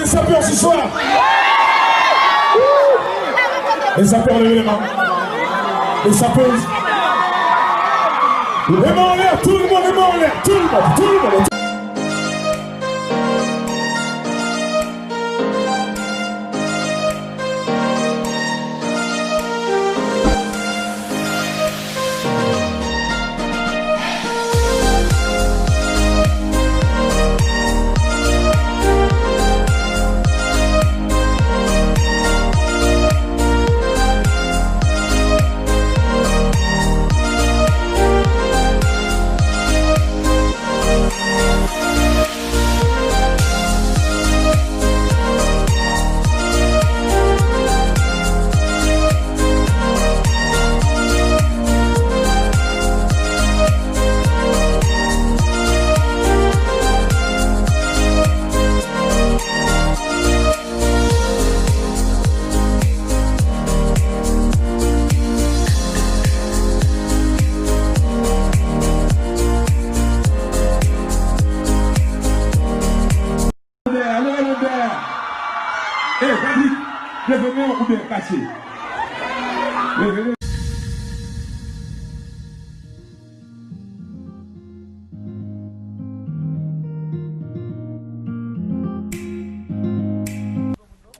les sapeurs ce soir? Les sapeurs, levez les mains. Les sapeuses. Les mains en l'air, tout le monde, les mains en l'air, tout le monde, tout le monde.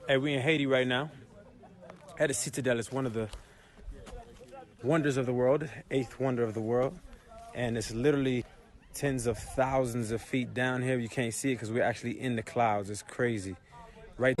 Hey, we're in Haiti right now at a citadel. It's one of the wonders of the world, eighth wonder of the world. And it's literally tens of thousands of feet down here. You can't see it because we're actually in the clouds. It's crazy. Right.